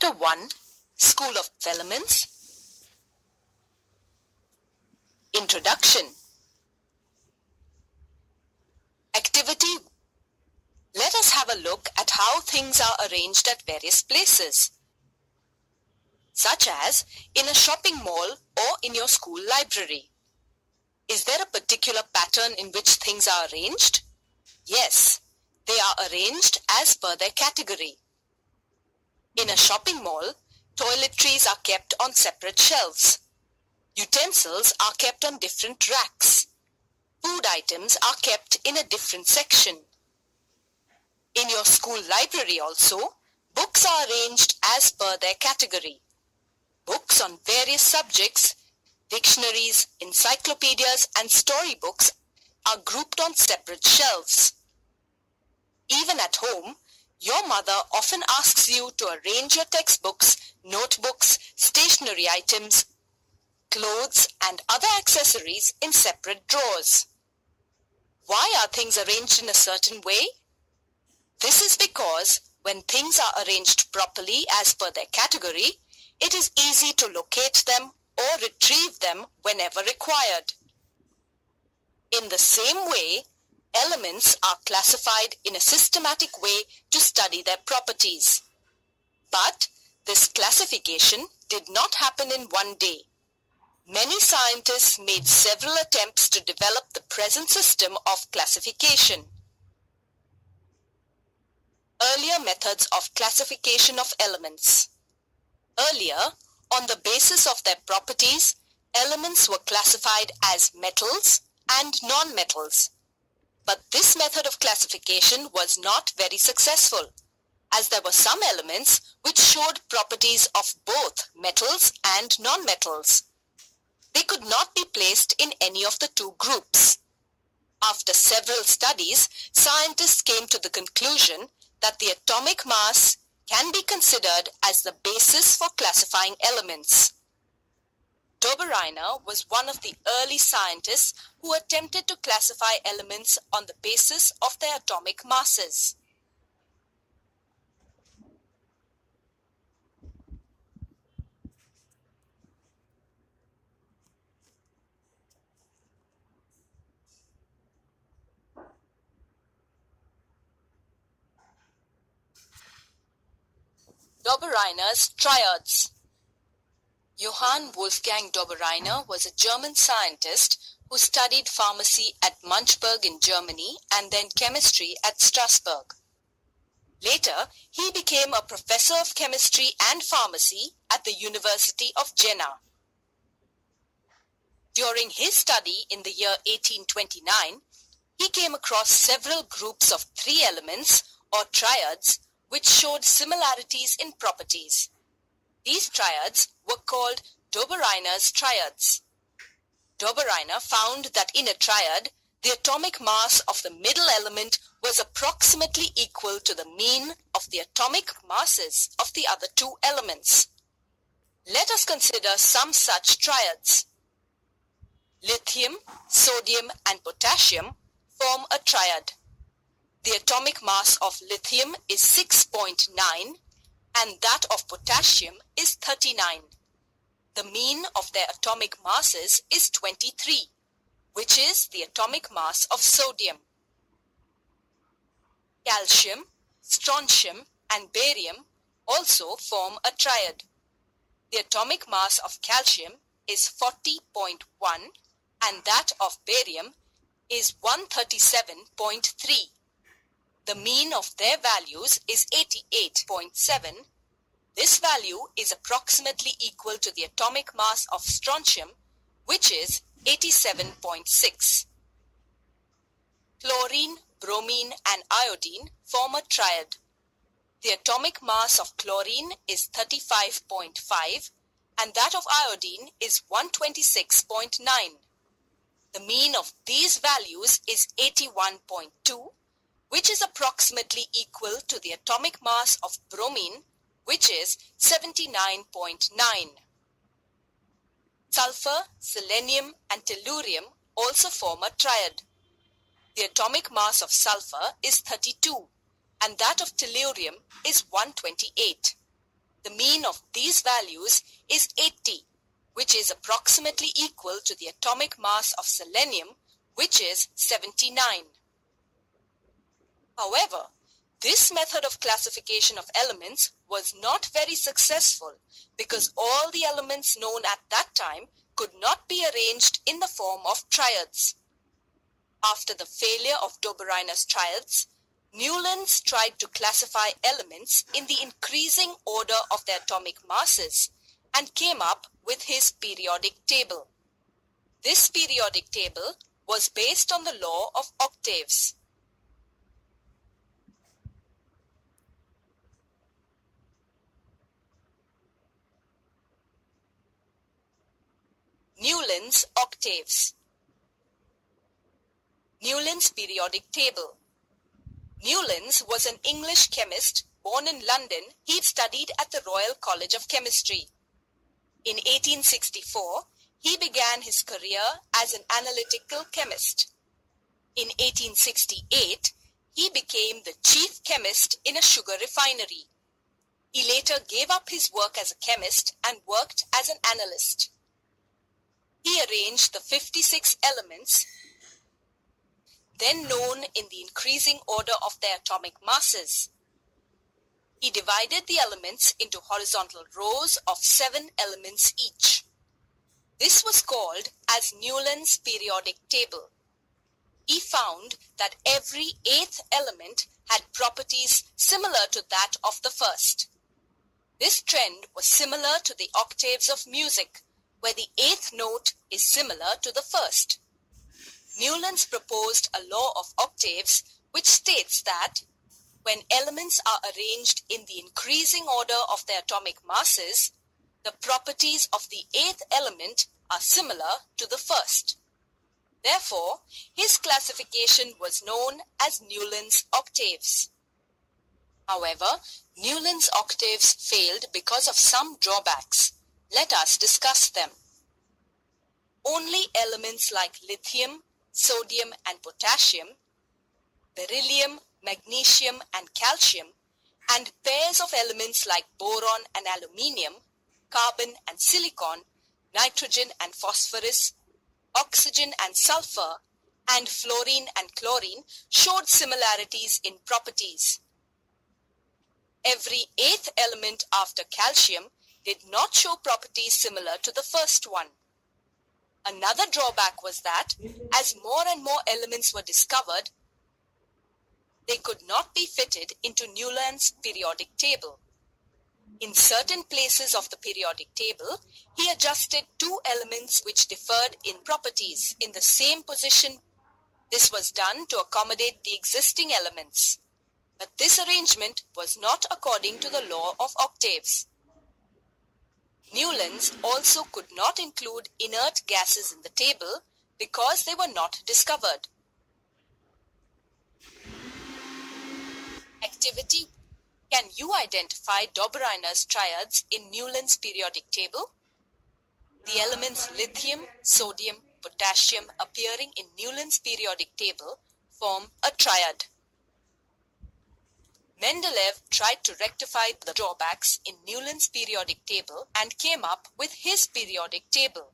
Chapter 1, School of Elements. Introduction. Activity. Let us have a look at how things are arranged at various places, such as in a shopping mall or in your school library. Is there a particular pattern in which things are arranged? Yes, they are arranged as per their category. In a shopping mall, toiletries are kept on separate shelves. Utensils are kept on different racks. Food items are kept in a different section. In your school library also, books are arranged as per their category. Books on various subjects, dictionaries, encyclopedias, and storybooks are grouped on separate shelves. Even at home, your mother often asks you to arrange your textbooks, notebooks, stationery items, clothes, and other accessories in separate drawers. Why are things arranged in a certain way? This is because when things are arranged properly as per their category, it is easy to locate them or retrieve them whenever required. In the same way, elements are classified in a systematic way to study their properties. But this classification did not happen in one day. Many scientists made several attempts to develop the present system of classification. Earlier methods of classification of elements. Earlier, on the basis of their properties, elements were classified as metals and non-metals. But this method of classification was not very successful, as there were some elements which showed properties of both metals and non-metals. They could not be placed in any of the two groups. After several studies, scientists came to the conclusion that the atomic mass can be considered as the basis for classifying elements. Dobereiner was one of the early scientists who attempted to classify elements on the basis of their atomic masses. Dobereiner's triads. Johann Wolfgang Dobereiner was a German scientist who studied pharmacy at Munchberg in Germany and then chemistry at Strasbourg. Later, he became a professor of chemistry and pharmacy at the University of Jena. During his study in the year 1829, he came across several groups of three elements or triads which showed similarities in properties. These triads were called Dobereiner's triads. Dobereiner found that in a triad, the atomic mass of the middle element was approximately equal to the mean of the atomic masses of the other two elements. Let us consider some such triads. Lithium, sodium, and potassium form a triad. The atomic mass of lithium is 6.9 and that of potassium is 39. The mean of their atomic masses is 23, which is the atomic mass of sodium. Calcium, strontium, and barium also form a triad. The atomic mass of calcium is 40.1 and that of barium is 137.3. The mean of their values is 88.7. This value is approximately equal to the atomic mass of strontium, which is 87.6. Chlorine, bromine, and iodine form a triad. The atomic mass of chlorine is 35.5 and that of iodine is 126.9. The mean of these values is 81.2, which is approximately equal to the atomic mass of bromine, which is 79.9. Sulfur, selenium, and tellurium also form a triad. The atomic mass of sulfur is 32 and that of tellurium is 128. The mean of these values is 80, which is approximately equal to the atomic mass of selenium, which is 79. However, this method of classification of elements was not very successful because all the elements known at that time could not be arranged in the form of triads. After the failure of Dobereiner's triads, Newlands tried to classify elements in the increasing order of their atomic masses and came up with his periodic table. This periodic table was based on the law of octaves. Newlands octaves. Newlands periodic table. Newlands was an English chemist born in London. He studied at the Royal College of Chemistry. In 1864, he began his career as an analytical chemist. In 1868, he became the chief chemist in a sugar refinery. He later gave up his work as a chemist and worked as an analyst. He arranged the 56 elements, then known in the increasing order of their atomic masses. He divided the elements into horizontal rows of 7 elements each. This was called as Newlands periodic table. He found that every 8th element had properties similar to that of the first. This trend was similar to the octaves of music, where the 8th note is similar to the first. Newlands proposed a law of octaves which states that when elements are arranged in the increasing order of their atomic masses, the properties of the 8th element are similar to the first. Therefore, his classification was known as Newlands octaves. However, Newlands octaves failed because of some drawbacks. Let us discuss them. Only elements like lithium, sodium and potassium, beryllium, magnesium and calcium, and pairs of elements like boron and aluminium, carbon and silicon, nitrogen and phosphorus, oxygen and sulfur, and fluorine and chlorine showed similarities in properties. Every 8th element after calcium did not show properties similar to the first one. Another drawback was that, as more and more elements were discovered, they could not be fitted into Newlands' periodic table. In certain places of the periodic table, he adjusted 2 elements which differed in properties in the same position. This was done to accommodate the existing elements. But this arrangement was not according to the law of octaves. Newlands also could not include inert gases in the table because they were not discovered. Activity: can you identify Dobereiner's triads in Newlands' periodic table? The elements lithium, sodium, potassium appearing in Newlands' periodic table form a triad. Mendeleev tried to rectify the drawbacks in Newlands' periodic table and came up with his periodic table.